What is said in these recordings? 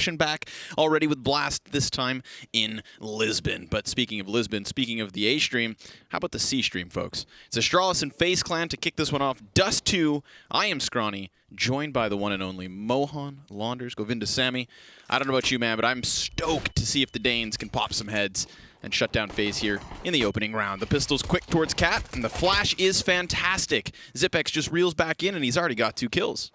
action back already with Blast, this time in Lisbon. But speaking of Lisbon, speaking of the A stream, how about the C stream, folks? It's Astralis and Faze Clan to kick this one off. Dust 2, I am Scrawny, joined by the one and only Mohan, Launders, Govinda Sammy. I don't know about you, man, but I'm stoked to see if the Danes can pop some heads and shut down Faze here in the opening round. The pistol's quick towards Cat, and the flash is fantastic. Zipex just reels back in, and he's already got 2 kills.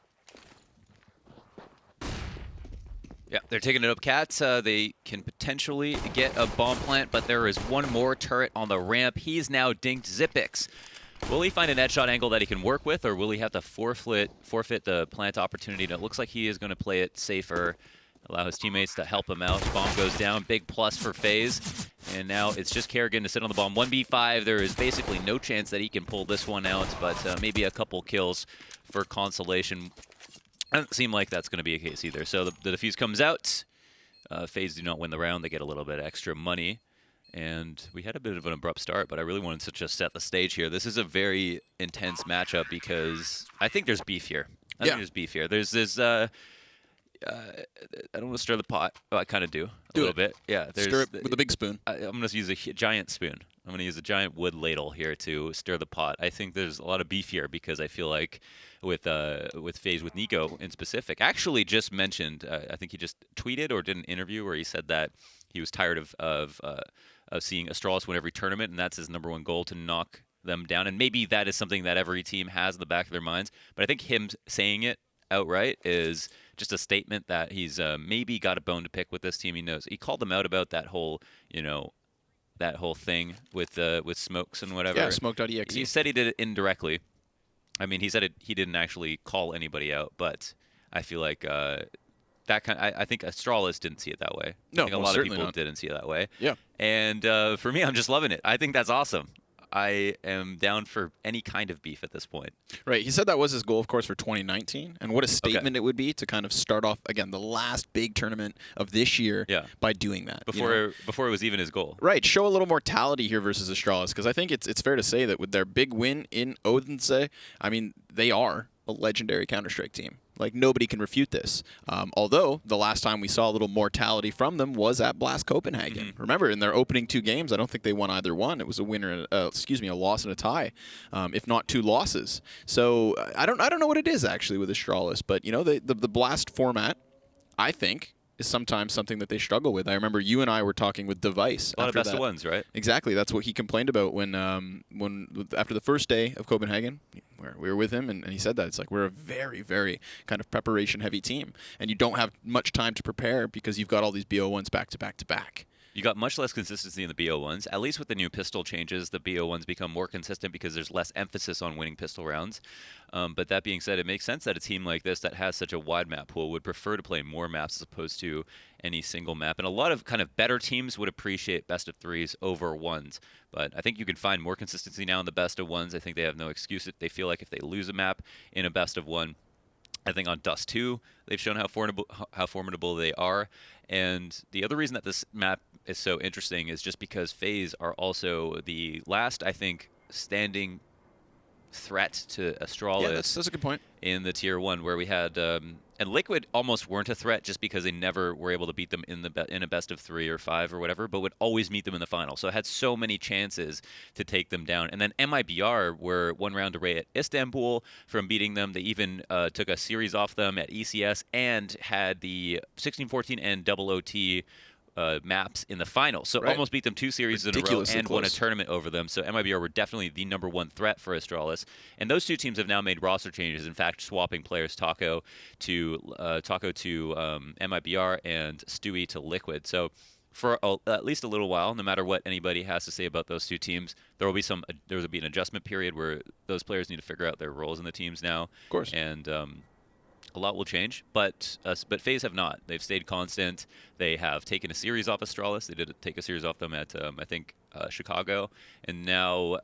Yeah, they're taking it up, Cats. They can potentially get a bomb plant, but there is one more turret on the ramp. He's now dinked Zipex. Will he find a net shot angle that he can work with, or will he have to forfeit the plant opportunity? And it looks like he is going to play it safer, allow his teammates to help him out. Bomb goes down, big plus for Faze. And now it's just Kerrigan to sit on the bomb. 1v5, there is basically no chance that he can pull this one out, but maybe a couple kills for consolation. Doesn't seem like that's going to be a case either. So the defuse comes out. Faze do not win the round. They get a little bit of extra money. And we had a bit of an abrupt start, but I really wanted to just set the stage here. This is a very intense matchup because I think there's beef here. I think there's beef here. There's this... I don't want to stir the pot. Oh, I kind of do a little bit. Yeah, Stir it with a big spoon. I'm going to use a giant spoon. I'm going to use a giant wood ladle here to stir the pot. I think there's a lot of beef here because I feel like with Faze, with Nico in specific, actually just mentioned. I think he just tweeted or did an interview where he said that he was tired of seeing Astralis win every tournament, and that's his #1 goal, to knock them down. And maybe that is something that every team has in the back of their minds. But I think him saying it outright is just a statement that he's maybe got a bone to pick with this team. He knows. He called them out about that whole, that whole thing with smokes and whatever. Yeah, smoke.exe. He said he did it indirectly. I mean, he said he didn't actually call anybody out, but I feel like I think Astralis didn't see it that way. No, I think a lot of people didn't see it that way. Yeah. And for me, I'm just loving it. I think that's awesome. I am down for any kind of beef at this point. Right. He said that was his goal, of course, for 2019. And what a statement it would be to kind of start off, again, the last big tournament of this year by doing that. Before it was even his goal. Right. Show a little mortality here versus Astralis, because I think it's fair to say that with their big win in Odense, I mean, they are a legendary Counter-Strike team. Like, nobody can refute this. Although, the last time we saw a little mortality from them was at BLAST Copenhagen. Mm-hmm. Remember, in their opening 2 games, I don't think they won either one. It was a winner, a loss and a tie, if not 2 losses. So, I don't know what it is, actually, with Astralis. But, the BLAST format, I think, is sometimes something that they struggle with. I remember you and I were talking with Device. A lot of best of ones, right? Exactly. That's what he complained about when after the first day of Copenhagen, where we were with him, and he said that. It's like, we're a very, very kind of preparation-heavy team, and you don't have much time to prepare because you've got all these BO1s back to back to back. You got much less consistency in the BO1s. At least with the new pistol changes, the BO1s become more consistent because there's less emphasis on winning pistol rounds. But that being said, it makes sense that a team like this that has such a wide map pool would prefer to play more maps as opposed to any single map. And a lot of kind of better teams would appreciate best of 3s over 1s. But I think you can find more consistency now in the best of 1s. I think they have no excuse. They feel like if they lose a map in a best of 1, I think on Dust 2, they've shown how formidable they are. And the other reason that this map is so interesting is just because Faze are also the last, I think, standing threat to Astralis. Yeah, that's a good point. In the Tier 1, where we had... and Liquid almost weren't a threat just because they never were able to beat them in a best of 3 or 5 or whatever, but would always meet them in the final. So it had so many chances to take them down. And then MIBR were 1 round away at Istanbul from beating them. They even took a series off them at ECS and had the 16-14 and OOT maps in the final. So almost beat them 2 series in a row and won a tournament over them. So MIBR were definitely the #1 threat for Astralis. And those 2 teams have now made roster changes. In fact, swapping players, Taco to MIBR and Stewie to Liquid. So for at least a little while, no matter what anybody has to say about those 2 teams, there will be an adjustment period where those players need to figure out their roles in the teams now. Of course. And a lot will change, but Faze have not. They've stayed constant. They have taken a series off Astralis. They did take a series off them at, I think, Chicago. And now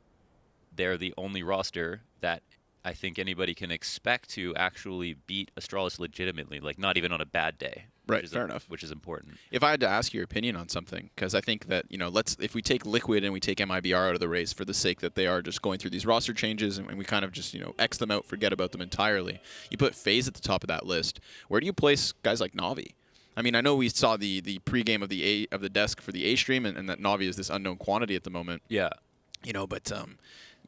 they're the only roster that I think anybody can expect to actually beat Astralis legitimately, like not even on a bad day. Right, fair enough. Which is important. If I had to ask your opinion on something, because I think that, if we take Liquid and we take MIBR out of the race for the sake that they are just going through these roster changes and we kind of just, X them out, forget about them entirely, you put Faze at the top of that list. Where do you place guys like Navi? I mean, I know we saw the pregame of the desk for the A stream, and that Navi is this unknown quantity at the moment. Yeah. You know, but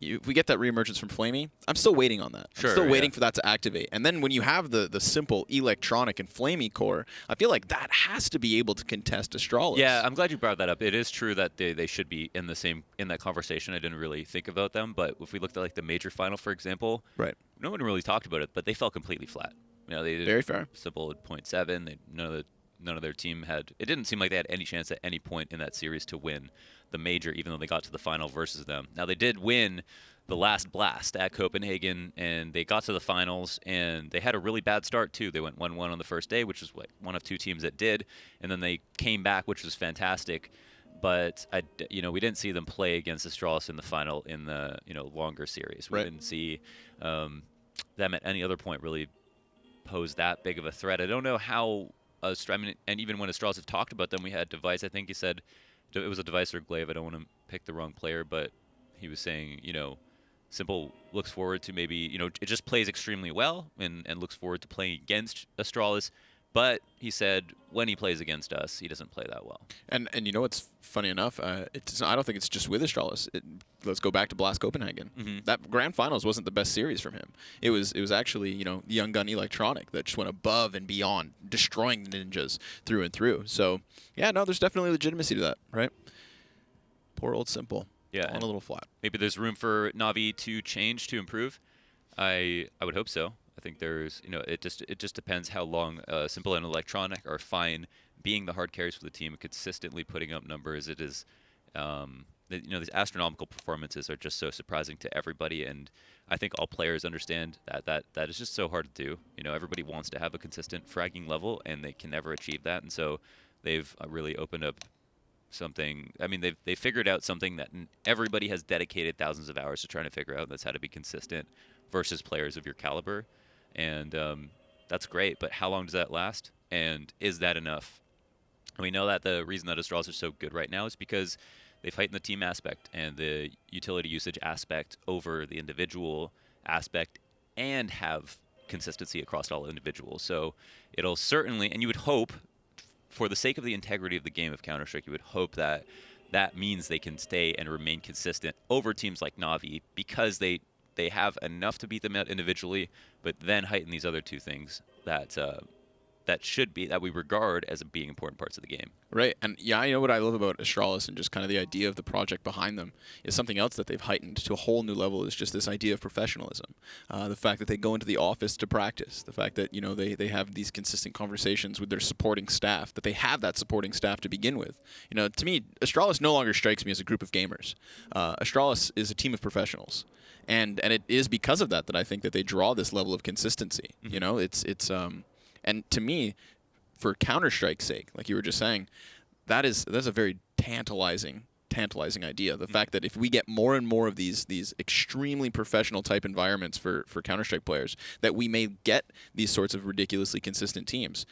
if we get that reemergence from Flamey, I'm still waiting on that. Sure, I'm still waiting yeah. for that to activate. And then when you have the simple electronic and Flamey core, I feel like that has to be able to contest Astralis. Yeah, I'm glad you brought that up. It is true that they should be in that conversation. I didn't really think about them, but if we looked at like the major final, for example, right. No one really talked about it, but they fell completely flat. You know, they did very fair. Simple at 0.7. None of their team had. It didn't seem like they had any chance at any point in that series to win the major, even though they got to the final versus them. Now they did win the last blast at Copenhagen, and they got to the finals, and they had a really bad start too. They went 1-1 on the first day, which is what one of two teams that did, and then they came back, which was fantastic. But we didn't see them play against Astralis in the final in the longer series. We right. didn't see them at any other point really pose that big of a threat. I don't know how. And even when Astralis have talked about them, we had Device. I think he said it was a Device or Glaive. I don't want to pick the wrong player, but he was saying, Simple looks forward to maybe, it just plays extremely well and looks forward to playing against Astralis. But he said when he plays against us, he doesn't play that well. And what's funny enough, I don't think it's just with Astralis. Let's go back to Blast Copenhagen. Mm-hmm. That grand finals wasn't the best series from him. It was actually the Young Gun Electronic that just went above and beyond, destroying the ninjas through and through. So yeah, no, there's definitely legitimacy to that, right? Poor old Simple. Yeah, on a little flat. Maybe there's room for Navi to change, to improve. I would hope so. I think there's, it just depends how long Simple and Electronic are fine being the hard carries for the team, consistently putting up numbers. It is, these astronomical performances are just so surprising to everybody, and I think all players understand that is just so hard to do. Everybody wants to have a consistent fragging level, and they can never achieve that, and so they've really opened up something. I mean, they've figured out something that everybody has dedicated thousands of hours to trying to figure out. And that's how to be consistent versus players of your caliber, and that's great. But how long does that last? And is that enough? And we know that the reason that Astralis are so good right now is because they've heightened the team aspect and the utility usage aspect over the individual aspect, and have consistency across all individuals. So it'll certainly, and you would hope, for the sake of the integrity of the game of Counter-Strike, you would hope that that means they can stay and remain consistent over teams like Navi, because they have enough to beat them out individually, but then heighten these other two things that we regard as being important parts of the game. Right, and yeah, I know what I love about Astralis and just kind of the idea of the project behind them is something else that they've heightened to a whole new level, is just this idea of professionalism. The fact that they go into the office to practice, the fact that they have these consistent conversations with their supporting staff, that they have that supporting staff to begin with. To me, Astralis no longer strikes me as a group of gamers. Astralis is a team of professionals. And it is because of that I think that they draw this level of consistency. Mm-hmm. And to me, for Counter-Strike's sake, like you were just saying, that's a very tantalizing idea. The fact that if we get more and more of these extremely professional type environments for Counter-Strike players, that we may get these sorts of ridiculously consistent teams.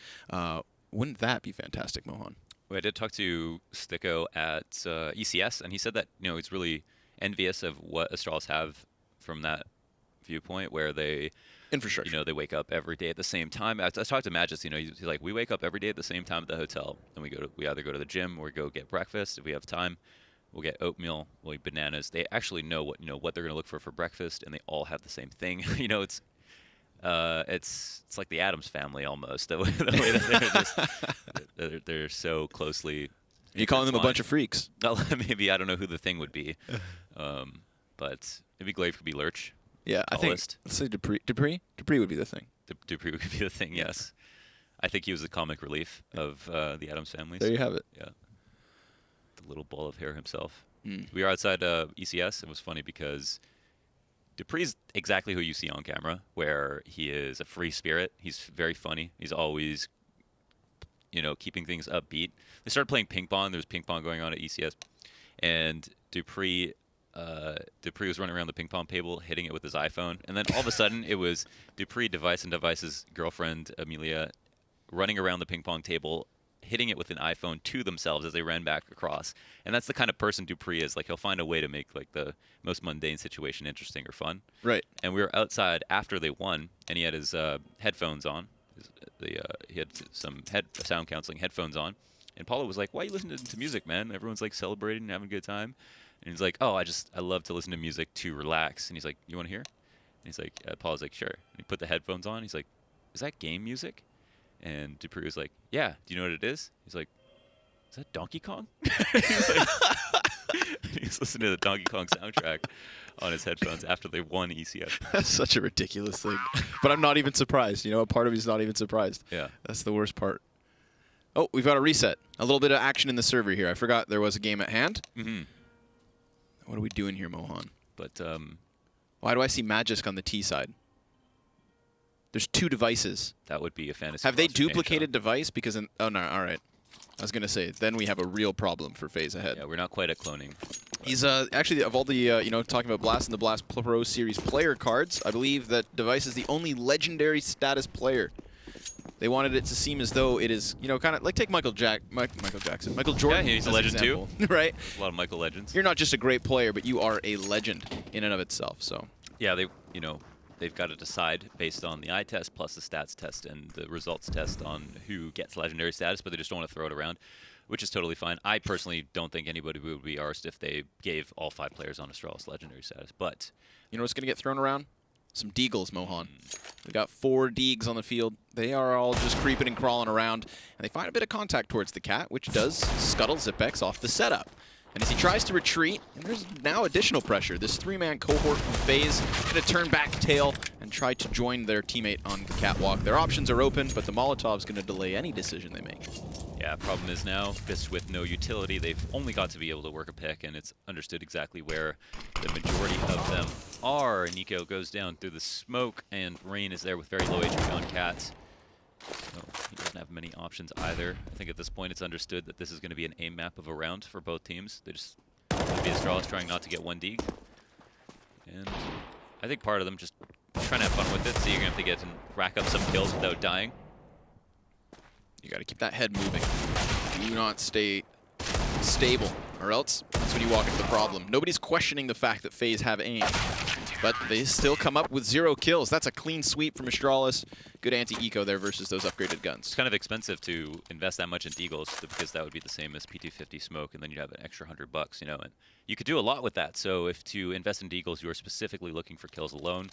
Wouldn't that be fantastic, Mohan? Well, I did talk to Sticko at ECS, and he said that he's really envious of what Astralis have from that viewpoint, where they infrastructure. They wake up every day at the same time. I talked to Magis. He's like, we wake up every day at the same time at the hotel, and we either go to the gym or we go get breakfast. If we have time, we'll get oatmeal, we'll eat bananas. They actually know what they're going to look for breakfast, and they all have the same thing. It's like the Addams family almost. The way that they're so closely. Are you calling them a bunch of freaks? Maybe, I don't know who the thing would be, but maybe Glaive could be Lurch. Yeah, I think, let's say Dupree. Dupree would be the thing. Dupree would be the thing, yes. I think he was the comic relief of the Addams family. There you have it. Yeah. The little ball of hair himself. Mm. We were outside ECS. It was funny because Dupree's exactly who you see on camera, where he is a free spirit. He's very funny. He's always, keeping things upbeat. They started playing ping pong. There was ping pong going on at ECS. And Dupree was running around the ping pong table, hitting it with his iPhone, and then all of a sudden it was Dupree, Device, and Device's girlfriend Amelia running around the ping pong table, hitting it with an iPhone to themselves as they ran back across. And that's the kind of person Dupree is. Like, he'll find a way to make the most mundane situation interesting or fun. Right. And we were outside after they won, and he had his headphones on, He had some sound counseling headphones on, and Paulo was like, "Why are you listening to music, man? Everyone's like celebrating and having a good time." And he's like, "Oh, I love to listen to music to relax." And he's like, "You want to hear?" And he's like, Paulo's like, "Sure." And he put the headphones on. He's like, "Is that game music?" And Dupree was like, "Yeah. Do you know what it is?" He's like, "Is that Donkey Kong?" He's like, he's listening to the Donkey Kong soundtrack on his headphones after they won ECF. That's such a ridiculous thing. But I'm not even surprised. You know, a part of me's not even surprised. Yeah. That's the worst part. Oh, we've got a reset. A little bit of action in the server here. I forgot there was a game at hand. Mm-hmm. What are we doing here, Mohan? But why do I see Magisk on the T side? There's 2 devices. that would be a fantasy. Have they roster change, duplicated device? Because oh no, all right. I was gonna say then we have a real problem for FaZe ahead. Yeah, we're not quite at cloning. He's actually of all the you know, talking about Blast and the Blast Pro Series player cards. I believe that Device is the only legendary status player. They wanted it to seem as though it is, you know, kind of like take Michael Jackson, Michael Jordan. Yeah, he's a as legend example, too. right? A lot of Michael legends. You're not just a great player, but you are a legend in and of itself. So Yeah, they've got to decide based on the eye test plus the stats test and the results test on who gets legendary status, but they just don't want to throw it around, which is totally fine. I personally don't think anybody would be arsed if they gave all 5 players on Astralis legendary status, but you know what's going to get thrown around? Some Deagles, Mohan. We got 4 Deags on the field. They are all just creeping and crawling around, and they find a bit of contact towards the cat, which does scuttle Zipex off the setup. And as he tries to retreat, and there's now additional pressure. This 3-man cohort from FaZe going to turn back tail and try to join their teammate on the catwalk. Their options are open, but the Molotov's going to delay any decision they make. yeah, problem is now, this with no utility, they've only got to be able to work a pick, and it's understood exactly where the majority of them are. Nico goes down through the smoke, and Rain is there with very low HP on Cat. So he doesn't have many options either. I think at this point it's understood that this is going to be an aim map of a round for both teams. They just going to be Astralis trying not to get 1 Deeg. And I think part of them just trying to have fun with it, so you're going to have to get and rack up some kills without dying. You got to keep that head moving. Do not stay stable, or else that's when you walk into the problem. Nobody's questioning the fact that FaZe have aim, but they still come up with 0 kills. That's a clean sweep from Astralis. Good anti-eco there versus those upgraded guns. It's kind of expensive to invest that much in Deagles because that would be the same as PT50 smoke, and then you'd have an extra $100, you know, and you could do a lot with that. So if to invest in Deagles, you are specifically looking for kills alone,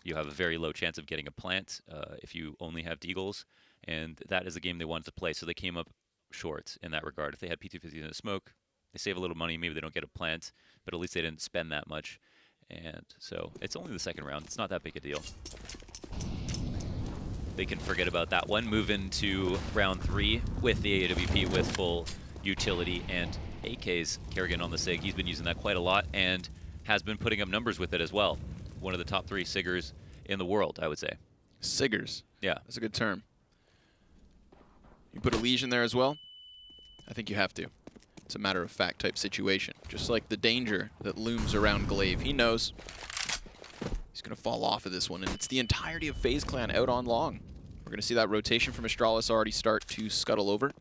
you have a very low chance of getting a plant if you only have Deagles, and that is the game they wanted to play. So they came up short in that regard. If they had PT50 in the smoke, they save a little money. Maybe they don't get a plant, but at least they didn't spend that much. And so it's only the second round. It's not that big a deal. They can forget about that one. Move into round 3 with the AWP with full utility and AK's Kerrigan on the SIG. He's been using that quite a lot and has been putting up numbers with it as well. One of the top 3 SIGers in the world, I would say. SIGers. Yeah. That's a good term. You put a Legion there as well? I think you have to. It's a matter-of-fact type situation. Just like the danger that looms around Glaive. He knows. He's going to fall off of this one, and it's the entirety of FaZe Clan out on long. We're going to see that rotation from Astralis already start to scuttle over.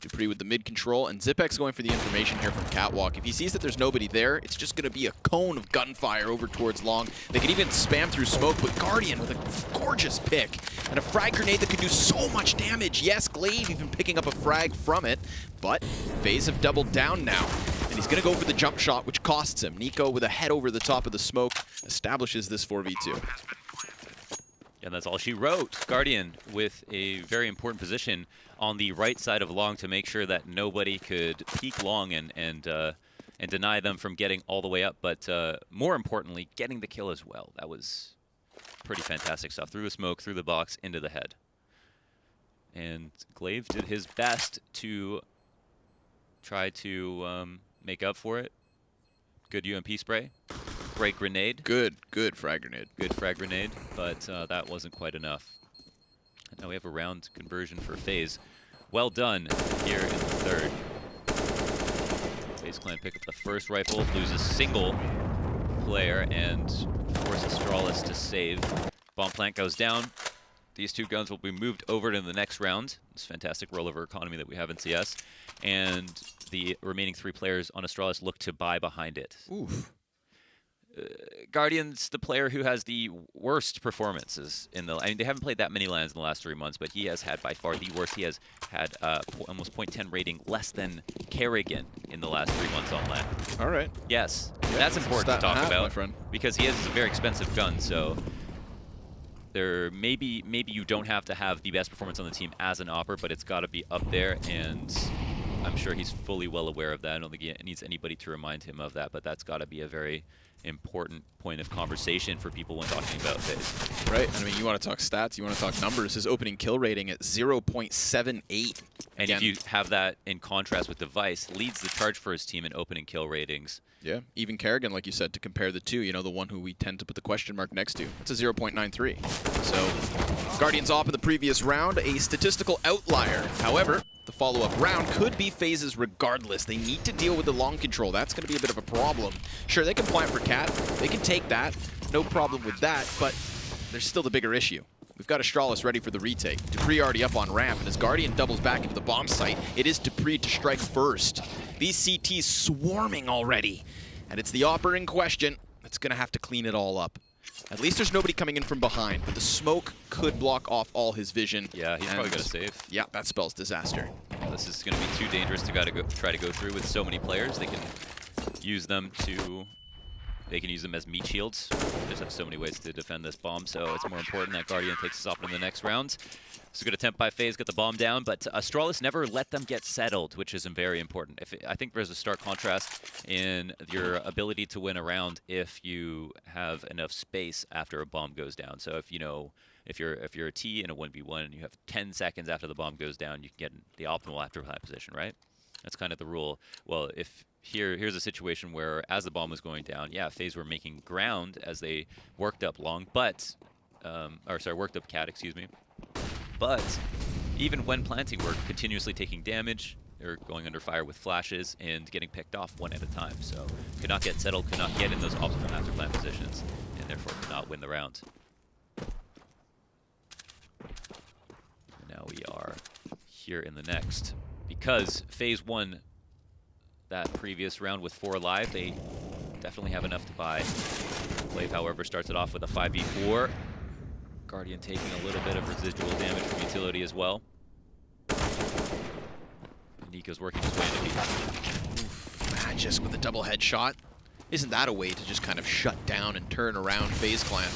Dupree with the mid control, and Zipex going for the information here from Catwalk. If he sees that there's nobody there, it's just going to be a cone of gunfire over towards long. They could even spam through smoke, but Guardian with a gorgeous pick and a frag grenade that could do so much damage. Yes, Glaive even picking up a frag from it, but FaZe have doubled down now. And he's going to go for the jump shot, which costs him. Nico with a head over the top of the smoke establishes this 4v2. And that's all she wrote. Guardian with a very important position on the right side of long to make sure that nobody could peek long and deny them from getting all the way up. But more importantly, getting the kill as well. That was pretty fantastic stuff. Through the smoke, through the box, into the head. And Glaive did his best to try to make up for it. Good UMP spray. Great grenade. Good frag grenade. Good frag grenade, but that wasn't quite enough. And now we have a round conversion for FaZe. Well done here in the third. FaZe Clan pick up the first rifle, lose a single player, and force Astralis to save. Bomb plant goes down. These 2 guns will be moved over to the next round. This fantastic rollover economy that we have in CS. And the remaining 3 players on Astralis look to buy behind it. Oof. Guardian's the player who has the worst performances in the. I mean, they haven't played that many lands in the last 3 months, but he has had by far the worst. He has had almost .10 rating, less than Kerrigan in the last 3 months on land. All right. Yes, Yeah, that's important to talk about, my friend. because he has a very expensive gun. So there maybe you don't have to have the best performance on the team as an opper, but it's got to be up there, and I'm sure he's fully well aware of that. I don't think he needs anybody to remind him of that, but that's got to be a very important point of conversation for people when talking about FaZe. Right. I mean, you want to talk stats, you want to talk numbers. His opening kill rating at 0.78. And if you have that in contrast with Device, leads the charge for his team in opening kill ratings. Yeah, even Kerrigan, like you said, to compare the two, you know, the one who we tend to put the question mark next to. It's a 0.93. So, Guardians off in the previous round, a statistical outlier. However, the follow-up round could be FaZe's regardless. They need to deal with the long control. That's going to be a bit of a problem. Sure, they can plant for Cat. They can take that. No problem with that, but there's still the bigger issue. We've got Astralis ready for the retake. Dupree already up on ramp, and as Guardian doubles back into the bomb site, it is Dupree to strike first. These CTs swarming already, and it's the opper in question that's going to have to clean it all up. At least there's nobody coming in from behind, but the smoke could block off all his vision. Yeah, he's probably going to save. Yeah, that spells disaster. This is going to be too dangerous to try to go through with so many players. They can use them to... They can use them as meat shields. They just have so many ways to defend this bomb, so it's more important that Guardian takes us off in the next round. It's a good attempt by FaZe, get the bomb down, but Astralis never let them get settled, which is very important. I think there's a stark contrast in your ability to win a round if you have enough space after a bomb goes down. So if if you're a T in a 1v1 and you have 10 seconds after the bomb goes down, you can get the optimal after flat position, right? That's kind of the rule. Well, if here's a situation where as the bomb was going down, yeah, FaZe were making ground as they worked up long, but worked up Cat, excuse me. But even when planting, we're continuously taking damage. They're going under fire with flashes and getting picked off one at a time. So could not get settled, could not get in those optimal after plant positions, and therefore could not win the round. Now we are here in the next. Because FaZe won that previous round with 4 alive, they definitely have enough to buy. Glaive, however, starts it off with a 5v4. Guardian taking a little bit of residual damage from utility as well. Nico's working his way into beat. Magisk with a double headshot. Isn't that a way to just kind of shut down and turn around FaZe Clan?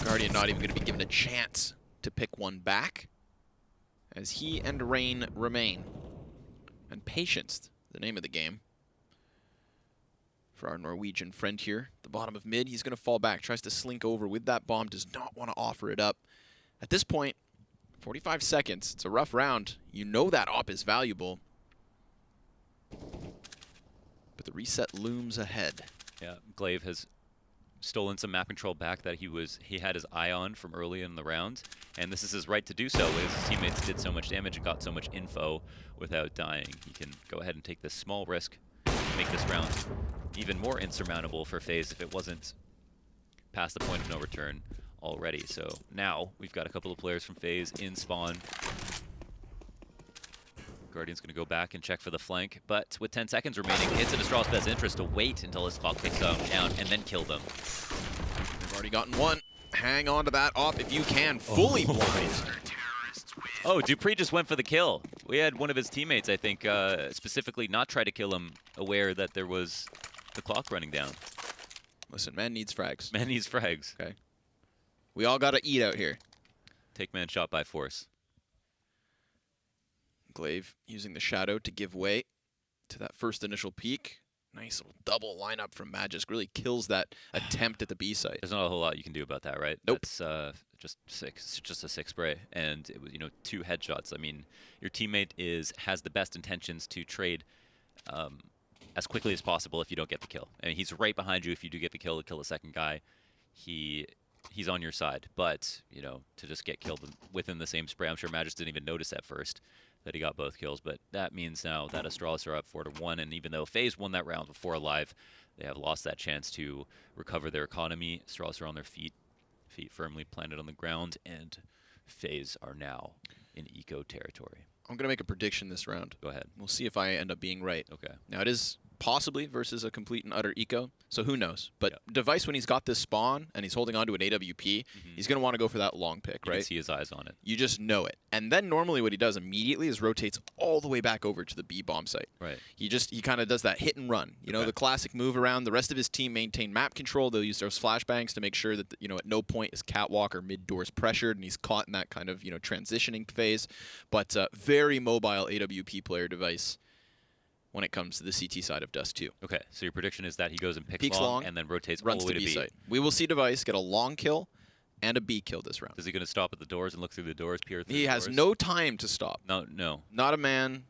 Guardian not even going to be given a chance to pick one back, as he and Rain remain. And patience, the name of the game. For our Norwegian friend here, the bottom of mid, he's going to fall back, tries to slink over with that bomb, does not want to offer it up. At this point, 45 seconds, it's a rough round. You know that op is valuable. But the reset looms ahead. Yeah, Glaive has stolen some map control back that he had his eye on from early in the round, and this is his right to do so. His teammates did so much damage and got so much info without dying. He can go ahead and take this small risk to make this round even more insurmountable for FaZe if it wasn't past the point of no return already. So now we've got a couple of players from FaZe in spawn. Guardian's going to go back and check for the flank, but with 10 seconds remaining, it's in Astralis' best interest to wait until his clock ticks down and then kill them. They've already gotten one. Hang on to that op if you can. Fully blind. Oh, Dupree just went for the kill. We had one of his teammates, I think, specifically not try to kill him, aware that there was the clock running down. Listen, man needs frags. Man needs frags. Okay. We all got to eat out here. Take man shot by force. Glaive using the shadow to give way to that first initial peek. Nice little double lineup from Magisk. Really kills that attempt at the B site. There's not a whole lot you can do about that, right? Nope. That's just a 6 spray, and it was 2 headshots. I mean, your teammate has the best intentions to trade as quickly as possible if you don't get the kill. I mean, he's right behind you if you do get the kill to kill the second guy. He's on your side, but to just get killed within the same spray, I'm sure Magisk didn't even notice at first that he got both kills, but that means now that Astralis are up 4-1, and even though FaZe won that round with 4 alive, they have lost that chance to recover their economy. Astralis are on their feet firmly planted on the ground, and FaZe are now in eco territory. I'm going to make a prediction this round. Go ahead. We'll see if I end up being right. Okay. Now, it is possibly versus a complete and utter eco. So who knows? But Device, when he's got this spawn and he's holding on to an AWP, he's going to want to go for that long pick, right? You can see his eyes on it. You just know it. And then normally what he does immediately is rotates all the way back over to the B bomb site. Right. He kind of does that hit and run. You know, the classic move around. The rest of his team maintain map control. They'll use those flashbangs to make sure that, you know, at no point is catwalk or mid doors pressured, and he's caught in that kind of, you know, transitioning phase. But very mobile AWP player Device when it comes to the CT side of Dust 2. Okay, so your prediction is that he goes and picks long and then rotates all the way to B. Site. We will see Device get a long kill and a B kill this round. Is he going to stop at the doors and look through the doors, peer through He the has doors? no time to stop. No. Not a man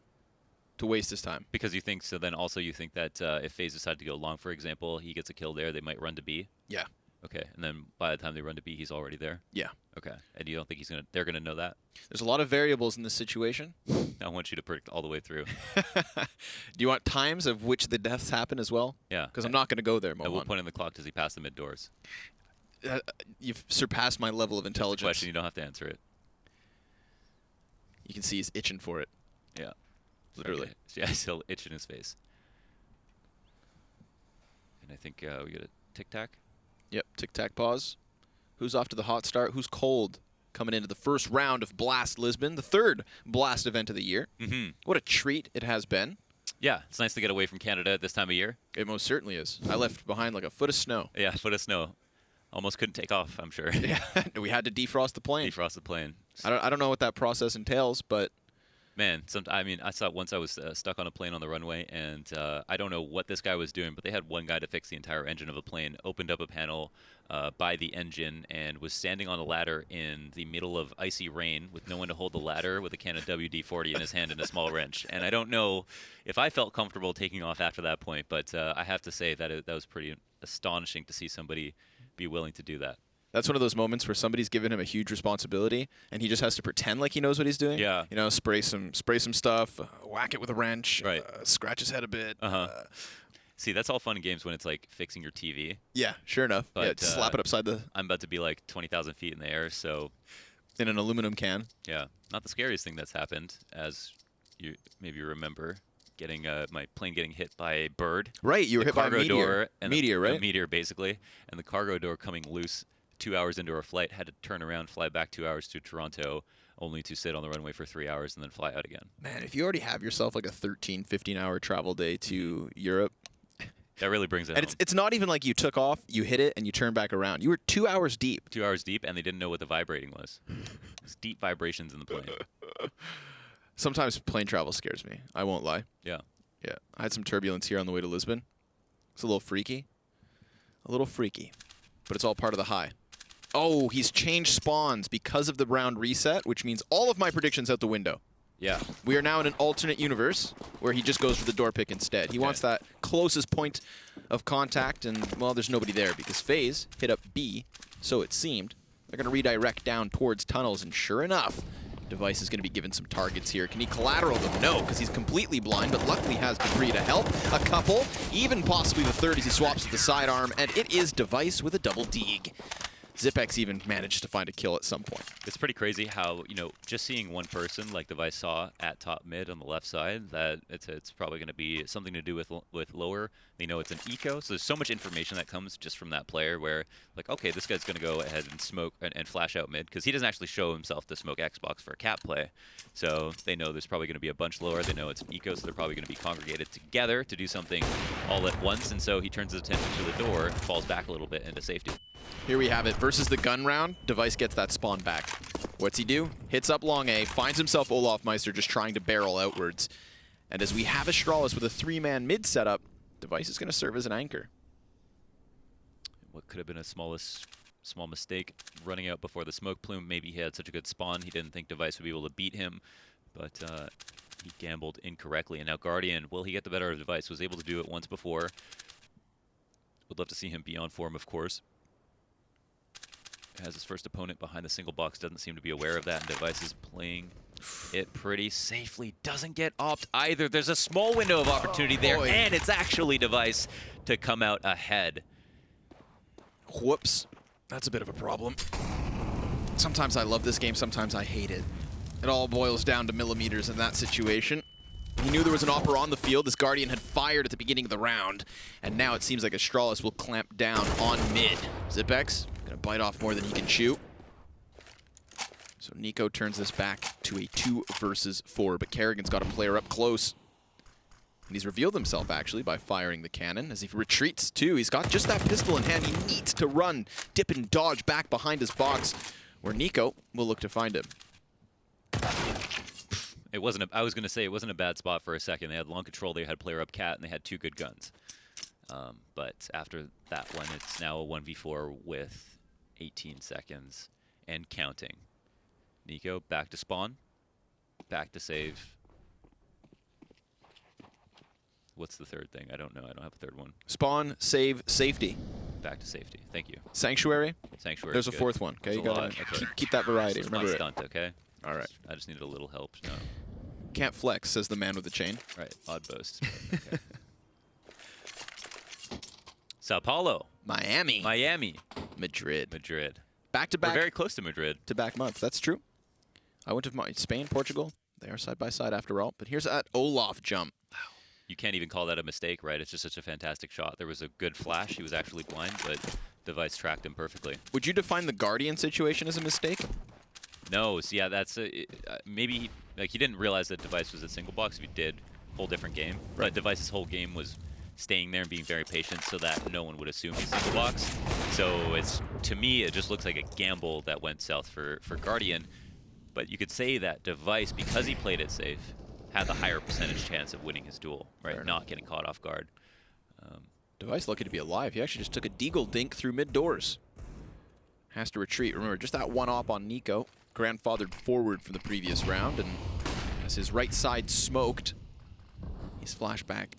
to waste his time. Because you think, so then also you think that if FaZe decide to go long, for example, he gets a kill there, they might run to B? Yeah. Okay, and then by the time they run to B, he's already there? Yeah. Okay, and you don't think they're going to know that? There's a lot of variables in this situation. I want you to predict all the way through. Do you want times of which the deaths happen as well? Yeah. Because I'm not going to go there, Mohan. At what point in the clock does he pass the mid doors? You've surpassed my level of intelligence. Question, you don't have to answer it. You can see he's itching for it. Yeah. Literally. Okay. Yeah, he's still itch in his face. And I think we get a tic-tac. Yep, tic-tac pause. Who's off to the hot start? Who's cold coming into the first round of BLAST Lisbon, the third BLAST event of the year? What a treat it has been. Yeah, it's nice to get away from Canada at this time of year. It most certainly is. I left behind like a foot of snow. Yeah, a foot of snow. Almost couldn't take off, I'm sure. Yeah, we had to defrost the plane. Defrost the plane. I don't know what that process entails, but man, I saw once I was stuck on a plane on the runway, and I don't know what this guy was doing, but they had one guy to fix the entire engine of the plane, opened up a panel by the engine, and was standing on a ladder in the middle of icy rain with no one to hold the ladder with a can of WD-40 in his hand and a small wrench. And I don't know if I felt comfortable taking off after that point, but I have to say that that was pretty astonishing to see somebody be willing to do that. That's one of those moments where somebody's given him a huge responsibility, and he just has to pretend like he knows what he's doing. Yeah. You know, spray some stuff, whack it with a wrench, right. Scratch his head a bit. See, that's all fun and games when it's like fixing your TV. Yeah, sure enough. But, yeah, slap it upside the... I'm about to be like 20,000 feet in the air, so... In an aluminum can. Yeah. Not the scariest thing that's happened, as you maybe remember. Getting my plane getting hit by a bird. Right, you were hit by a meteor. Door and right? A meteor, basically. And the cargo door coming loose 2 hours into our flight, had to turn around, fly back 2 hours to Toronto, only to sit on the runway for 3 hours and then fly out again. Man, if you already have yourself like a 13, 15-hour travel day to Europe... That really brings it and home. It's not even like you took off, you hit it, and you turned back around. You were 2 hours deep. 2 hours deep, and they didn't know what the vibrating was. It's deep vibrations in the plane. Sometimes plane travel scares me. I won't lie. Yeah. Yeah. I had some turbulence here on the way to Lisbon. It's a little freaky. A little freaky. But it's all part of the high. Oh, he's changed spawns because of the round reset, which means all of my predictions out the window. Yeah. We are now in an alternate universe where he just goes for the door pick instead. He wants that closest point of contact, and, well, there's nobody there because FaZe hit up B, so it seemed. They're going to redirect down towards tunnels, and sure enough, Device is going to be given some targets here. Can he collateral them? No, because he's completely blind, but luckily has Debris to help. A couple, even possibly the third as he swaps to the sidearm, and it is Device with a double dig. Zipex even managed to find a kill at some point. It's pretty crazy how, you know, just seeing one person like Device saw at top mid on the left side, that it's probably going to be something to do with lower. They know it's an eco, so there's so much information that comes just from that player where, like, okay, this guy's going to go ahead and smoke and flash out mid, because he doesn't actually show himself to smoke Xbox for a cap play. So they know there's probably going to be a bunch lower. They know it's an eco, so they're probably going to be congregated together to do something all at once, and so he turns his attention to the door, falls back a little bit into safety. Here we have it. Versus the gun round, Device gets that spawn back. What's he do? Hits up long A, finds himself Olaf Meister just trying to barrel outwards. And as we have Astralis with a 3-man mid setup, Device is going to serve as an anchor. What could have been a small mistake, running out before the smoke plume. Maybe he had such a good spawn, he didn't think Device would be able to beat him, but he gambled incorrectly. And now Guardian, will he get the better of Device? Was able to do it once before. Would love to see him be on form, of course. Has his first opponent behind the single box, doesn't seem to be aware of that, and Device is playing it pretty safely. Doesn't get opt either. There's a small window of opportunity there, and it's actually Device to come out ahead. Whoops. That's a bit of a problem. Sometimes I love this game, sometimes I hate it. It all boils down to millimeters in that situation. He knew there was an Opera on the field. This Guardian had fired at the beginning of the round, and now it seems like Astralis will clamp down on mid. Zipex gonna bite off more than he can chew. So Nico turns this back to a 2 versus 4, but Kerrigan's got a player up close. And he's revealed himself, actually, by firing the cannon. As he retreats, too, he's got just that pistol in hand. He needs to run, dip and dodge back behind his box, where Nico will look to find him. It wasn't. I was going to say it wasn't a bad spot for a second. They had long control. They had player up cat, and they had 2 good guns. But after that one, it's now a 1v4 with 18 seconds and counting. Nico back to spawn, back to save. What's the third thing? I don't know. I don't have a third one. Spawn, save, safety. Back to safety. Thank you. Sanctuary. Sanctuary. There's a 4th one. Okay, you gotta keep that variety. Remember it. Stunt. Okay. All right. I just needed a little help. No. Can't flex, says the man with the chain. Right. Odd boast. Okay. Sao Paulo. Miami. Madrid. Back-to-back. We're very close to Madrid. Back month. That's true. I went to Spain, Portugal. They are side by side after all. But here's that Olaf jump. You can't even call that a mistake, right? It's just such a fantastic shot. There was a good flash. He was actually blind, but Device tracked him perfectly. Would you define the Guardian situation as a mistake? No. So yeah, that's maybe he didn't realize that Device was a single box. If he did, whole different game. Right. But Device's whole game was staying there and being very patient so that no one would assume he's single box. So it's, to me, it just looks like a gamble that went south for Guardian. But you could say that Device, because he played it safe, had the higher percentage chance of winning his duel, right? Not getting caught off guard. Device lucky to be alive. He actually just took a deagle dink through mid doors. Has to retreat. Remember, just that one op on Nico. Grandfathered forward from the previous round, and as his right side smoked, he's flashbacked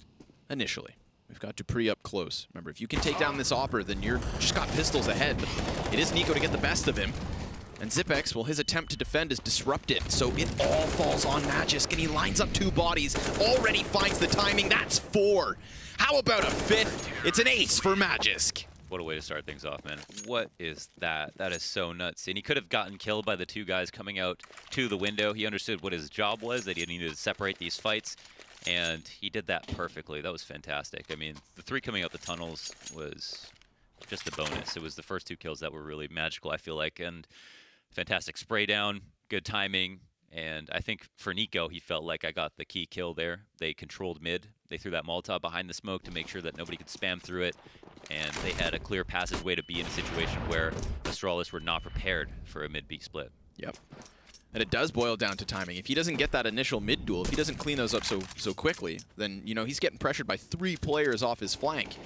initially. We've got Dupree up close. Remember, if you can take down this Opera, then you're just got pistols ahead, but it is Nico to get the best of him. And Zipex, well, his attempt to defend is disrupted, so it all falls on Magisk, and he lines up 2 bodies, already finds the timing. That's 4. How about a 5th? It's an ace for Magisk. What a way to start things off, man. What is that? That is so nuts. And he could have gotten killed by the 2 guys coming out to the window. He understood what his job was, that he needed to separate these fights, and he did that perfectly. That was fantastic. I mean, the 3 coming out the tunnels was just a bonus. It was the first 2 kills that were really magical, I feel like, and fantastic spray down, good timing, and I think for Nico, he felt like I got the key kill there. They controlled mid. They threw that Molotov behind the smoke to make sure that nobody could spam through it, and they had a clear passageway to be in a situation where Astralis were not prepared for a mid-B split. Yep. And it does boil down to timing. If he doesn't get that initial mid duel, if he doesn't clean those up so quickly, then, you know, he's getting pressured by 3 players off his flank.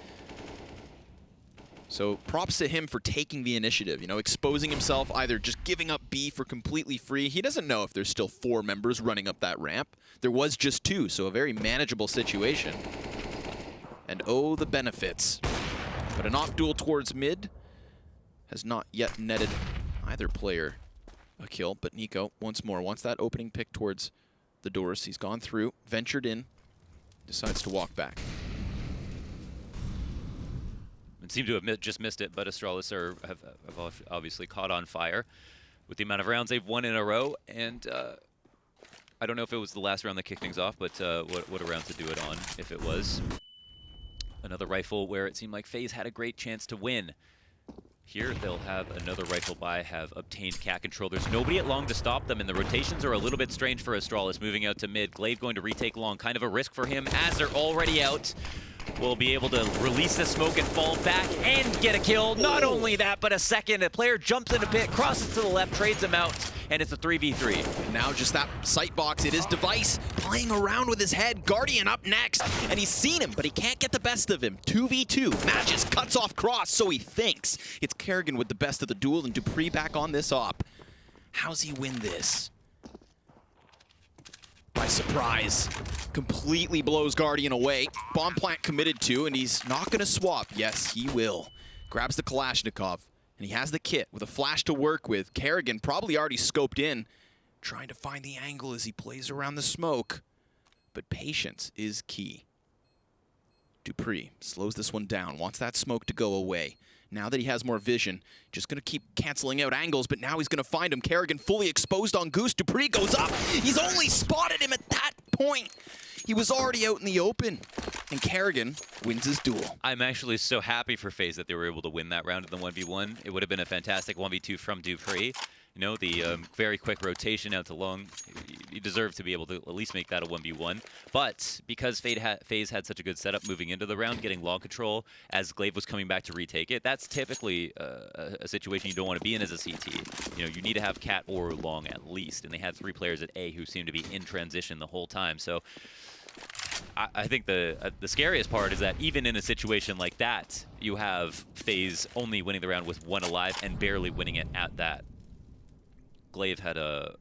So props to him for taking the initiative, you know, exposing himself, either just giving up B for completely free. He doesn't know if there's still 4 members running up that ramp. There was just 2, so a very manageable situation. And oh, the benefits. But an op duel towards mid has not yet netted either player a kill, but Nico, once more, wants that opening pick towards the doors. He's gone through, ventured in, decides to walk back. And seem to have just missed it, but Astralis have obviously caught on fire with the amount of rounds they've won in a row. And I don't know if it was the last round that kicked things off, but what a round to do it on if it was. Another rifle where it seemed like FaZe had a great chance to win. Here they'll have another rifle buy, have obtained cat control. There's nobody at long to stop them, and the rotations are a little bit strange for Astralis moving out to mid. Glaive going to retake long, kind of a risk for him as they're already out. Will be able to release the smoke and fall back and get a kill. Not only that, but a second. A player jumps into pit, crosses to the left, trades him out, and it's a 3v3. And now just that sight box. It is Device playing around with his head. Guardian up next, and he's seen him, but he can't get the best of him. 2v2. Magisk cuts off cross, so he thinks. It's Kerrigan with the best of the duel, and Dupree back on this op. How's he win this? By surprise. Completely blows Guardian away. Bomb plant committed to, and he's not going to swap. Yes, he will. Grabs the Kalashnikov, and he has the kit with a flash to work with. Kerrigan probably already scoped in, trying to find the angle as he plays around the smoke. But patience is key. Dupree slows this one down, wants that smoke to go away. Now that he has more vision, just going to keep canceling out angles, but now he's going to find him. Kerrigan fully exposed on Goose. Dupree goes up. He's only spotted him at that point. He was already out in the open. And Kerrigan wins his duel. I'm actually so happy for FaZe that they were able to win that round in the 1v1. It would have been a fantastic 1v2 from dupreeh. You know, the very quick rotation out to long, you deserve to be able to at least make that a 1v1. But because FaZe had such a good setup moving into the round, getting long control as Glaive was coming back to retake it, that's typically a situation you don't want to be in as a CT. You know, you need to have cat or long at least. And they had 3 players at A who seemed to be in transition the whole time. So I think the scariest part is that even in a situation like that, you have FaZe only winning the round with 1 alive and barely winning it at that. Glaive had a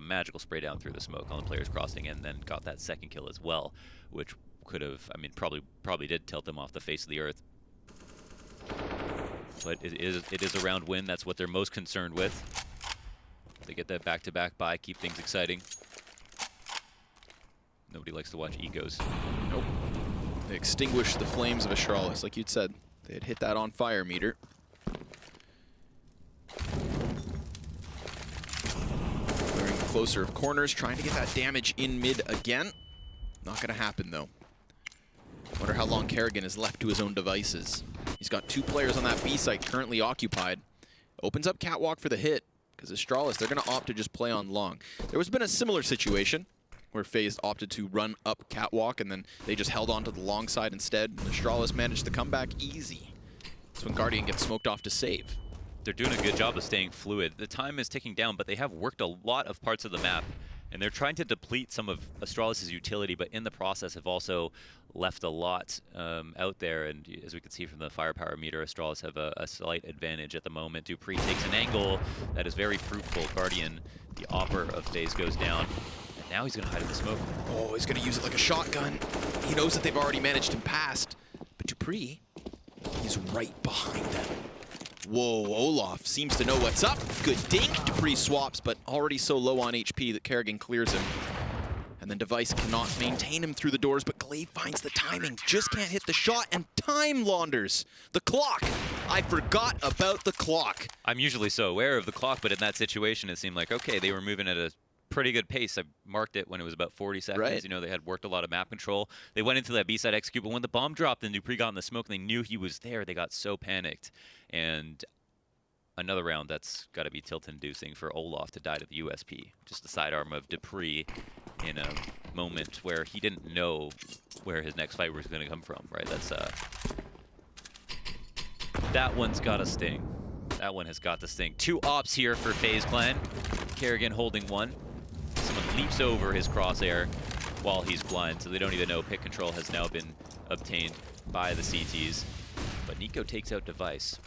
magical spray down through the smoke on the players crossing and then got that second kill as well, which could have, I mean, probably did tilt them off the face of the earth. But it is a round win. That's what they're most concerned with. They get that back-to-back bye, keep things exciting. Nobody likes to watch egos. Nope. They extinguished the flames of Astralis, like you'd said. They had hit that on fire meter. Clearing closer of corners, trying to get that damage in mid again. Not going to happen, though. Wonder how long Kerrigan is left to his own devices. He's got 2 players on that B site currently occupied. Opens up Catwalk for the hit, because Astralis, they're going to opt to just play on long. There has been a similar situation where FaZe opted to run up Catwalk, and then they just held on to the long side instead. And Astralis managed to come back easy. That's when Guardian gets smoked off to save. They're doing a good job of staying fluid. The time is ticking down, but they have worked a lot of parts of the map, and they're trying to deplete some of Astralis' utility, but in the process have also left a lot out there. And as we can see from the firepower meter, Astralis have a slight advantage at the moment. dupreeh takes an angle that is very fruitful. Guardian, the opper of FaZe, goes down. Now he's going to hide in the smoke. Oh, he's going to use it like a shotgun. He knows that they've already managed him past. But dupreeh, he's right behind them. Whoa, Olaf seems to know what's up. Good dink. dupreeh swaps, but already so low on HP that Kerrigan clears him. And then Device cannot maintain him through the doors, but Glaive finds the timing. Just can't hit the shot, and time launders the clock. I forgot about the clock. I'm usually so aware of the clock, but in that situation, it seemed like, okay, they were moving at a pretty good pace. I marked it when it was about 40 seconds. Right. You know, they had worked a lot of map control. They went into that B-side execute, but when the bomb dropped and dupreeh got in the smoke and they knew he was there, they got so panicked. And another round that's got to be tilt-inducing for Olaf to die to the USP. Just the sidearm of dupreeh in a moment where he didn't know where his next fight was going to come from, right? That's that one's got to sting. That one has got to sting. 2 ops here for FaZe Clan. Kerrigan holding 1. Someone leaps over his crosshair while he's blind, so they don't even know pick control has now been obtained by the CTs. But Nico takes out Device.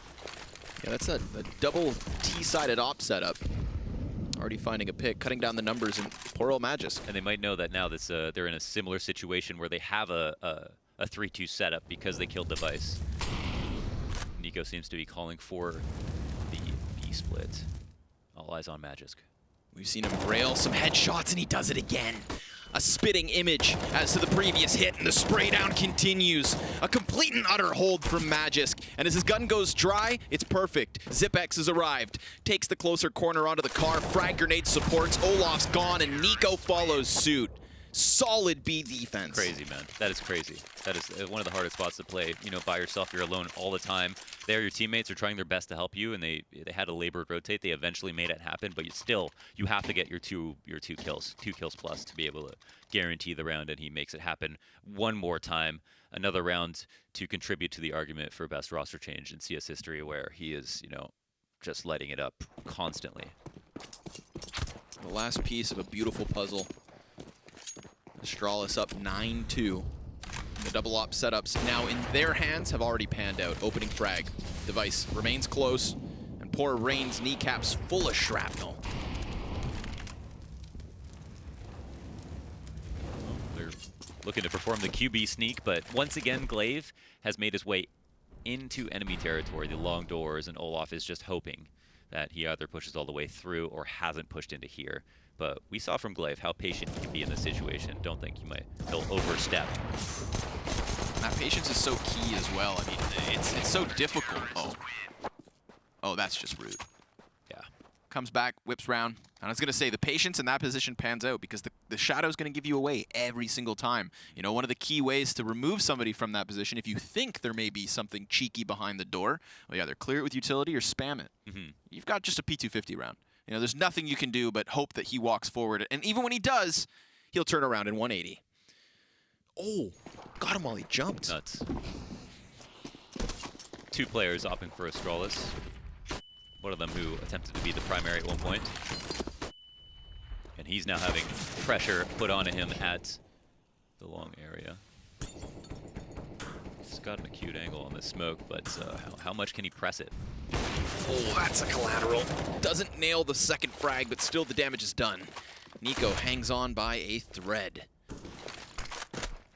Yeah, that's a double T-sided op setup. Already finding a pick, cutting down the numbers, and poor old Magisk. And they might know that now that they're in a similar situation where they have a 3-2 setup because they killed Device. Nico seems to be calling for the B split. All eyes on Magisk. We've seen him rail some headshots, and he does it again. A spitting image as to the previous hit, and the spray down continues. A complete and utter hold from Magisk. And as his gun goes dry, it's perfect. Zipex has arrived, takes the closer corner onto the car, frag grenade supports, Olaf's gone, and Nico follows suit. Solid B defense. Crazy, man. That is crazy. That is one of the hardest spots to play. You know, by yourself, you're alone all the time. There, your teammates are trying their best to help you, and they had a labored rotate. They eventually made it happen, but you have to get your two kills, 2 kills plus, to be able to guarantee the round. And he makes it happen one more time. Another round to contribute to the argument for best roster change in CS history, where he is, you know, just lighting it up constantly. The last piece of a beautiful puzzle. Astralis up 9-2. The double op setups now in their hands have already panned out. Opening frag. Device remains close, and poor Rain's kneecaps full of shrapnel. They're looking to perform the QB sneak, but once again, Glaive has made his way into enemy territory, the long doors, and Olaf is just hoping that he either pushes all the way through or hasn't pushed into here. But we saw from Glaive how patient he can be in this situation. Don't think he'll overstep. That patience is so key as well. I mean, it's so difficult. Oh, that's just rude. Yeah. Comes back, whips round, And I was going to say, the patience in that position pans out because the shadow's going to give you away every single time. You know, one of the key ways to remove somebody from that position, if you think there may be something cheeky behind the door, well, you either clear it with utility or spam it. You've got just a P250 round. You know, there's nothing you can do but hope that he walks forward. And even when he does, he'll turn around in 180. Oh, got him while he jumped. Nuts. 2 players opting for Astralis. One of them who attempted to be the primary at one point. And he's now having pressure put onto him at the long area. He's got an acute angle on this smoke, but how much can he press it? Oh, that's a collateral. Doesn't nail the second frag, but still the damage is done. Nico hangs on by a thread.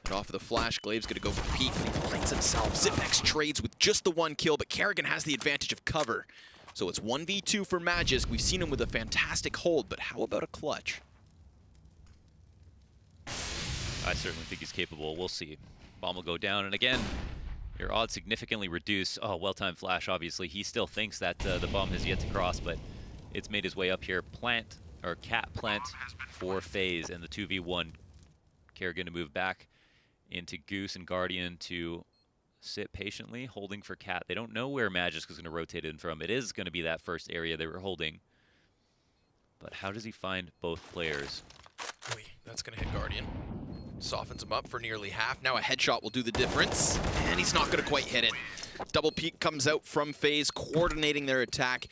And off of the flash, Glave's going to go for Pete, and he blinds himself. Zipex trades with just the 1 kill, but Kerrigan has the advantage of cover. So it's 1v2 for Magisk. We've seen him with a fantastic hold, but how about a clutch? I certainly think he's capable. We'll see. Bomb will go down, and again, your odds significantly reduce. Oh, well-timed flash, obviously. He still thinks that the bomb has yet to cross, but it's made his way up here. Plant, or cat plant for FaZe, and the 2v1. Kerrigan to move back into Goose and Guardian to sit patiently, holding for Cat. They don't know where Magisk is going to rotate in from. It is going to be that first area they were holding. But how does he find both players? That's going to hit Guardian. Softens him up for nearly half. Now a headshot will do the difference, and he's not going to quite hit it. Double peek comes out from FaZe, coordinating their attack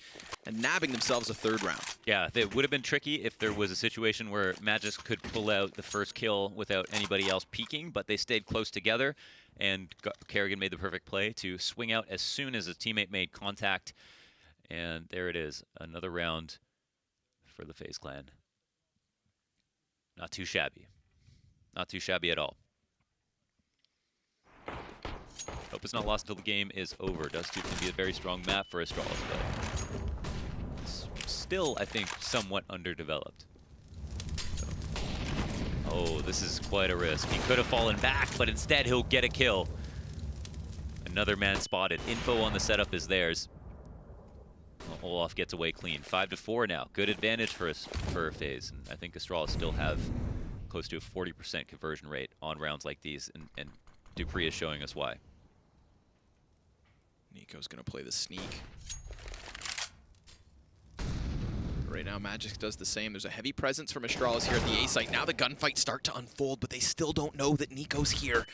and nabbing themselves a 3rd round. Yeah, it would have been tricky if there was a situation where Magisk could pull out the first kill without anybody else peeking, but they stayed close together, and Kerrigan made the perfect play to swing out as soon as his teammate made contact. And there it is, another round for the FaZe Clan. Not too shabby. Not too shabby at all. Hope it's not lost until the game is over. Dust 2 can be a very strong map for Astralis, but still, I think, somewhat underdeveloped. So. Oh, this is quite a risk. He could have fallen back, but instead he'll get a kill. Another man spotted. Info on the setup is theirs. Well, Olaf gets away clean. 5-4 now. Good advantage for FaZe. And I think Astralis still have close to a 40% conversion rate on rounds like these, and Dupree is showing us why. Nico's going to play the sneak. Right now, Magisk does the same. There's a heavy presence from Astralis here at the A site. Now the gunfights start to unfold, but they still don't know that Nico's here.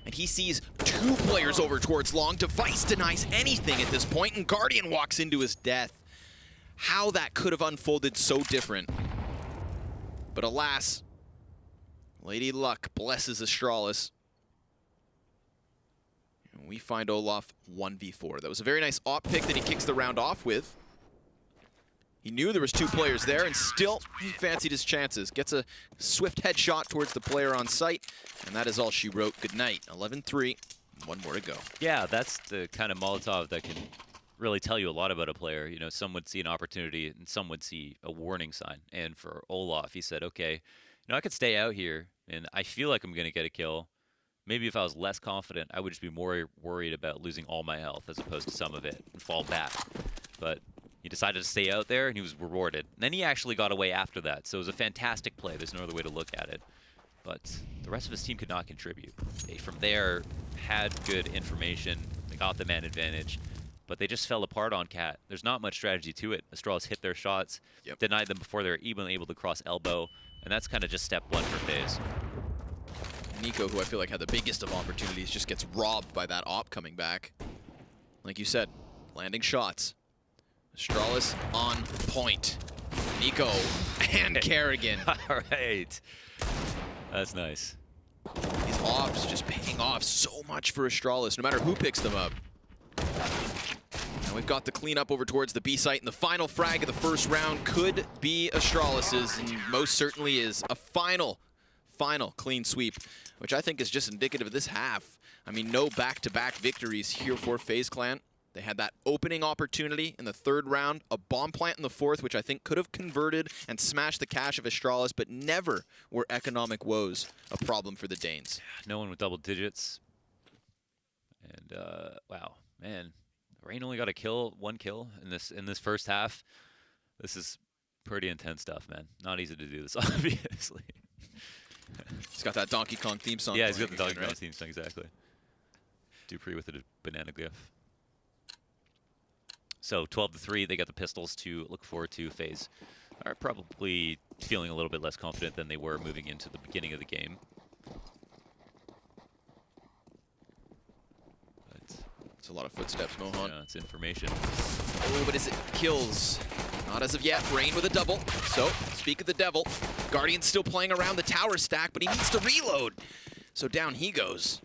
And he sees 2 players over towards long. Device denies anything at this point, and Guardian walks into his death. How that could have unfolded so different. But alas, Lady Luck blesses Astralis. And we find Olaf 1v4. That was a very nice op pick that he kicks the round off with. He knew there was 2 players there, and still he fancied his chances. Gets a swift headshot towards the player on site, and that is all she wrote. Good night. 11-3. 1 more to go. Yeah, that's the kind of Molotov that can really tell you a lot about a player. You know, some would see an opportunity, and some would see a warning sign. And for Olaf, he said, okay, you know, I could stay out here, and I feel like I'm going to get a kill. Maybe if I was less confident, I would just be more worried about losing all my health as opposed to some of it and fall back. But he decided to stay out there, and he was rewarded. And then he actually got away after that, so it was a fantastic play. There's no other way to look at it. But the rest of his team could not contribute. They, from there, had good information. They got the man advantage, but they just fell apart on Cat. There's not much strategy to it. Astralis hit their shots, denied them before they were even able to cross elbow, and that's kind of just step 1 for FaZe. Nico, who I feel like had the biggest of opportunities, just gets robbed by that op coming back. Like you said, landing shots. Astralis on point. Nico and Kerrigan. All right. That's nice. These ops just paying off so much for Astralis, no matter who picks them up. And we've got the cleanup over towards the B site, and the final frag of the first round could be Astralis's, and most certainly is a final clean sweep, which I think is just indicative of this half. I mean, no back-to-back victories here for FaZe Clan. They had that opening opportunity in the 3rd round, a bomb plant in the 4th, which I think could have converted and smashed the cash of Astralis, but never were economic woes a problem for the Danes. No one with double digits. And, wow, man. Rain only got a kill, 1 kill in this first half. This is Pretty intense stuff, man. Not easy to do this, obviously. He's got that Donkey Kong theme song. Yeah, he's got the playing Donkey Kong right? theme song, exactly. Dupree with a banana glyph. So 12-3, they got the pistols to look forward to. FaZe are probably feeling a little bit less confident than they were moving into the beginning of the game. But it's a lot of footsteps, Mohan. yeah, it's information. Oh, but is it kills? Not as of yet. Rain with a double. So, speak of the devil. Guardian's still playing around the tower stack, but he needs to reload. So down he goes.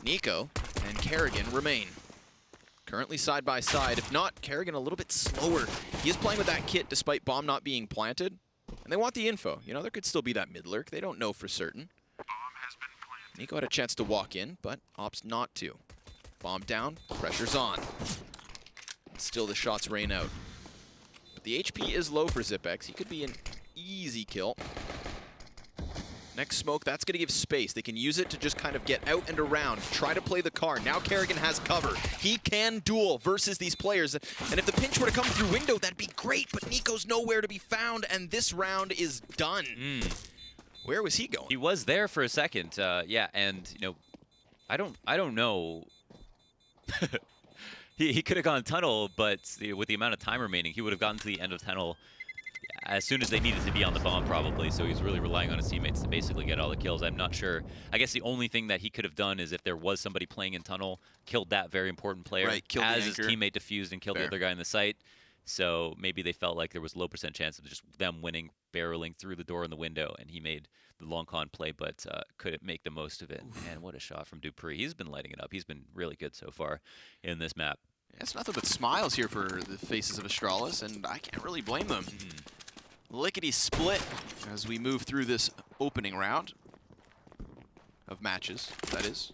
Nico and Kerrigan remain. Currently side by side. If not, Kerrigan a little bit slower. He is playing with that kit despite bomb not being planted. And they want the info. You know, there could still be that mid lurk. They don't know for certain. Nico had a chance to walk in, but opts not to. Bomb down, pressure's on. Still the shots rain out. But the HP is low for Zipex. He could be an easy kill. Next smoke, that's going to give space. They can use it to just kind of get out and around, try to play the car. Now Kerrigan has cover. He can duel versus these players. And if the pinch were to come through window, that'd be great, but Nico's nowhere to be found, and this round is done. Where was he going? He was there for a second, yeah, and, you know, I don't know. He could have gone tunnel, but with the amount of time remaining, he would have gotten to the end of tunnel as soon as they needed to be on the bomb, probably. So he's really relying on his teammates to basically get all the kills. I'm not sure. I guess the only thing that he could have done is if there was somebody playing in tunnel, killed that very important player, right, as his teammate defused and killed the other guy in the site. So maybe they felt like there was low % chance of just them winning, barreling through the door in the window, and he made the long con play, but couldn't make the most of it. And what a shot from Dupree. He's been lighting it up. He's been really good so far in this map. Yeah, it's nothing but smiles here for the faces of Astralis, and I can't really blame them. Lickety split as we move through this opening round of matches. That is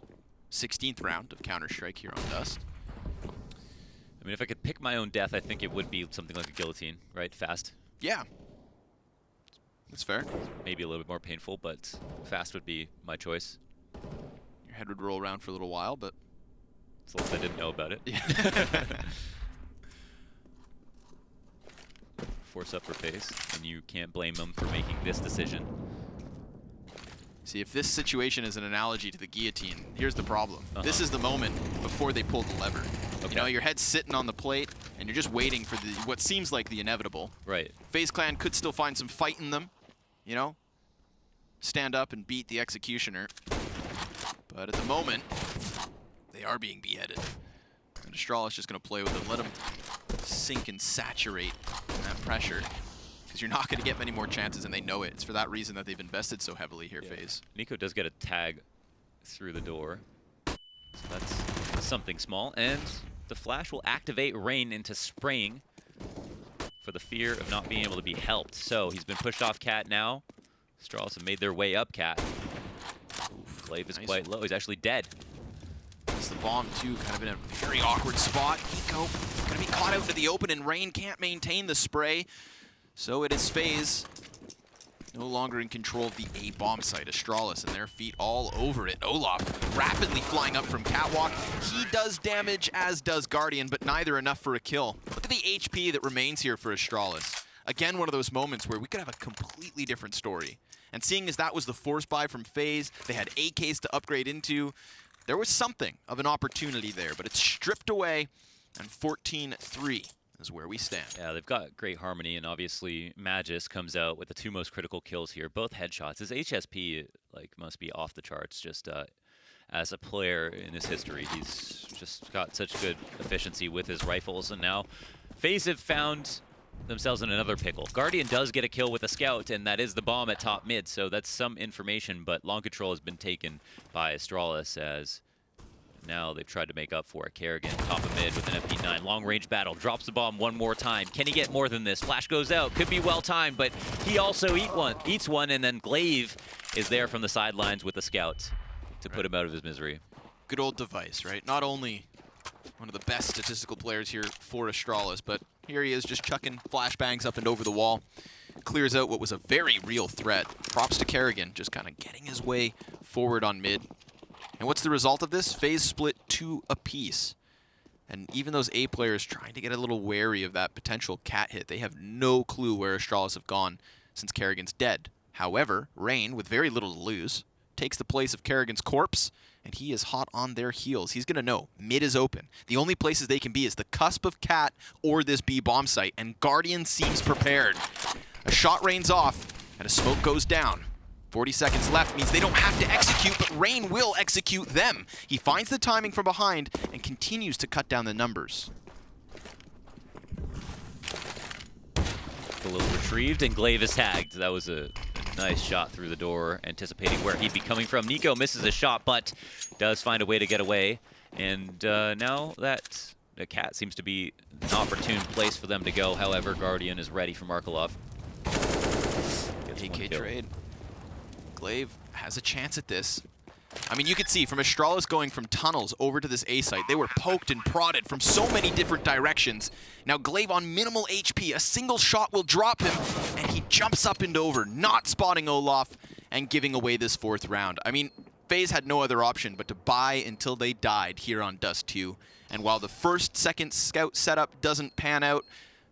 16th round of Counter-Strike here on Dust. I mean, if I could pick my own death, I think it would be something like a guillotine, right? Fast. Yeah. That's fair. Maybe a little bit more painful, but fast would be my choice. Your head would roll around for a little while, but... As long as I didn't know about it. Yeah. Force up for FaZe, and you can't blame them for making this decision. See, if this situation is an analogy to the guillotine, here's the problem. This is the moment before they pull the lever. You know, your head's sitting on the plate, and you're just waiting for what seems like the inevitable. Right. FaZe Clan could still find some fight in them, you know? Stand up and beat the executioner. But at the moment, they are being beheaded. And Astralis is just going to play with them. Let them sink and saturate in that pressure. Because you're not going to get many more chances, and they know it. It's for that reason that they've invested so heavily here, FaZe. Nico does get a tag through the door. So that's something small. And the flash will activate Rain into spraying for the fear of not being able to be helped. So he's been pushed off Cat now. Astralis have made their way up Cat. Glaive is quite low. He's actually dead. It's the bomb, too, kind of in a very awkward spot. Nico going to be caught out into the open, and Rain can't maintain the spray. So it is FaZe no longer in control of the A bomb site. Astralis and their feet all over it. Olaf rapidly flying up from Catwalk. He does damage, as does Guardian, but neither enough for a kill. Look at the HP that remains here for Astralis. Again, one of those moments where we could have a completely different story. And seeing as that was the force buy from FaZe, they had AKs to upgrade into. There was something of an opportunity there, but it's stripped away, and 14-3 is where we stand. Yeah, they've got great harmony, and obviously Magus comes out with the two most critical kills here, both headshots. His HSP must be off the charts. Just as a player in his history, he's just got such good efficiency with his rifles, and now FaZe have found themselves in another pickle. Guardian does get a kill with a scout, and that is the bomb at top mid, so that's some information, but long control has been taken by Astralis as now they've tried to make up for it. Kerrigan, top of mid with an MP9. Long range battle, drops the bomb one more time. Can he get more than this? Flash goes out, could be well timed, but he also eats one, and then Glaive is there from the sidelines with the scout to put him out of his misery. Good old device, right? Not only one of the best statistical players here for Astralis, but here he is just chucking flashbangs up and over the wall. Clears out what was a very real threat. Props to Kerrigan, just kind of getting his way forward on mid. And what's the result of this? FaZe split 2 apiece. And even those A players trying to get a little wary of that potential cat hit, they have no clue where Astralis have gone since Kerrigan's dead. However, Rain, with very little to lose, takes the place of Kerrigan's corpse, and he is hot on their heels. He's going to know mid is open. The only places they can be is the cusp of cat or this B bomb site, and Guardian seems prepared. A shot rains off, and a smoke goes down. 40 seconds left means they don't have to execute, but Rain will execute them. He finds the timing from behind and continues to cut down the numbers. A little retrieved, and Glaive is tagged. That was a nice shot through the door, anticipating where he'd be coming from. Nico misses a shot, but does find a way to get away. And now that the cat seems to be an opportune place for them to go. However, Guardian is ready for Markelov. AK trade. Glaive has a chance at this. I mean, you could see from Astralis going from tunnels over to this A site, they were poked and prodded from so many different directions. Now Glaive on minimal HP, a single shot will drop him, and he jumps up and over, not spotting Olaf and giving away this 4th round. I mean, FaZe had no other option but to buy until they died here on Dust 2. And while the second scout setup doesn't pan out,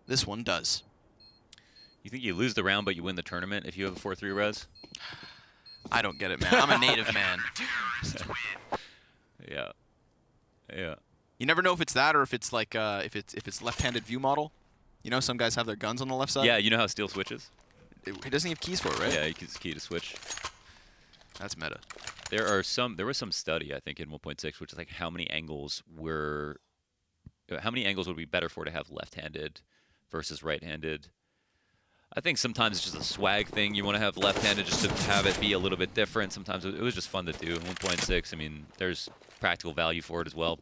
this one does. You think you lose the round, but you win the tournament if you have a 4-3 res? I don't get it, man. I'm a native man. Yeah. Yeah. You never know if it's that or if it's like if it's left-handed view model. You know, some guys have their guns on the left side. Yeah, you know how steel switches? He doesn't have keys for it, right? Yeah, he can key to switch. That's meta. There was some study I think in 1.6 which is like how many angles would be better for to have left-handed versus right-handed. I think sometimes it's just a swag thing. You want to have left-handed just to have it be a little bit different. Sometimes it was just fun to do. In 1.6, I mean, there's practical value for it as well.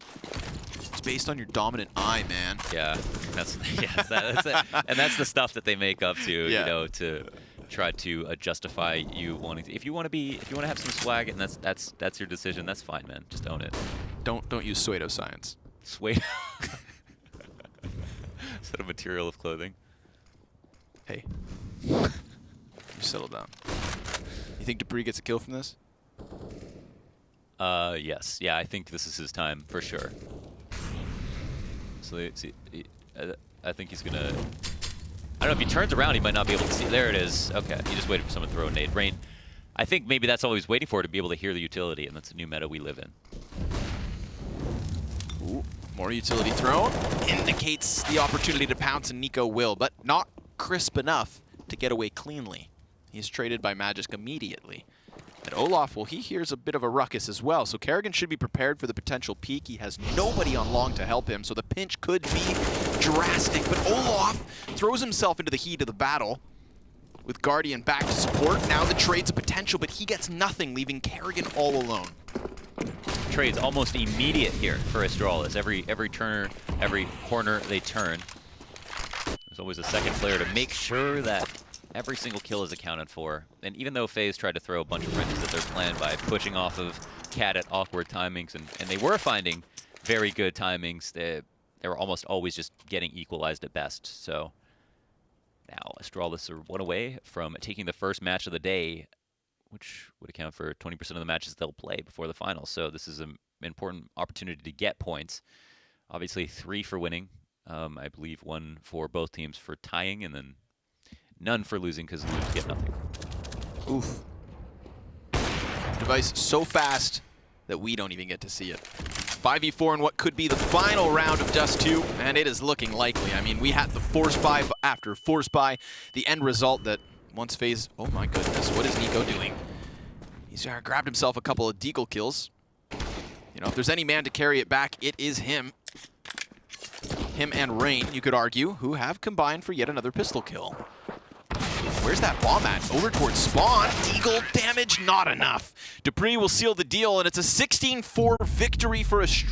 It's based on your dominant eye, man. Yeah, that's it. And that's the stuff that they make up to, yeah. You know, to try to justify you wanting to. If you want to have some swag, and that's your decision, that's fine, man. Just own it. Don't use pseudoscience. Pseudo. Is that a material of clothing? Hey, you settle down. You think Dupree gets a kill from this? Yes. Yeah, I think this is his time for sure. So I think he's gonna. I don't know if he turns around, he might not be able to see. There it is. Okay, he just waited for someone to throw a nade. Rain. I think maybe that's all he was waiting for, to be able to hear the utility, and that's a new meta we live in. Ooh, more utility thrown indicates the opportunity to pounce, and Nico will, but not crisp enough to get away cleanly. He's traded by Magisk immediately. And Olaf, well, he hears a bit of a ruckus as well, so Kerrigan should be prepared for the potential peak. He has nobody on long to help him, so the pinch could be drastic. But Olaf throws himself into the heat of the battle with Guardian back to support. Now the trade's a potential, but he gets nothing, leaving Kerrigan all alone. Trade's almost immediate here for Astralis. Every turner, every corner they turn, there's always a second player to make sure that every single kill is accounted for. And even though FaZe tried to throw a bunch of wrenches at their plan by pushing off of Cat at awkward timings, and they were finding very good timings, they were almost always just getting equalized at best. So now Astralis are one away from taking the first match of the day, which would account for 20% of the matches they'll play before the finals. So this is an important opportunity to get points. Obviously 3 for winning. I believe 1 for both teams for tying, and then none for losing, because losers get nothing. Oof. Device so fast that we don't even get to see it. 5v4 in what could be the final round of Dust 2, and it is looking likely. I mean, we had the force buy after force buy. The end result that once FaZe... Oh my goodness, what is Nico doing? He's grabbed himself a couple of deagle kills. You know, if there's any man to carry it back, it is him. Him and Rain, you could argue, who have combined for yet another pistol kill. Where's that bomb at? Over towards spawn. Deagle damage, not enough. Dupree will seal the deal, and it's a 16-4 victory for Astralis.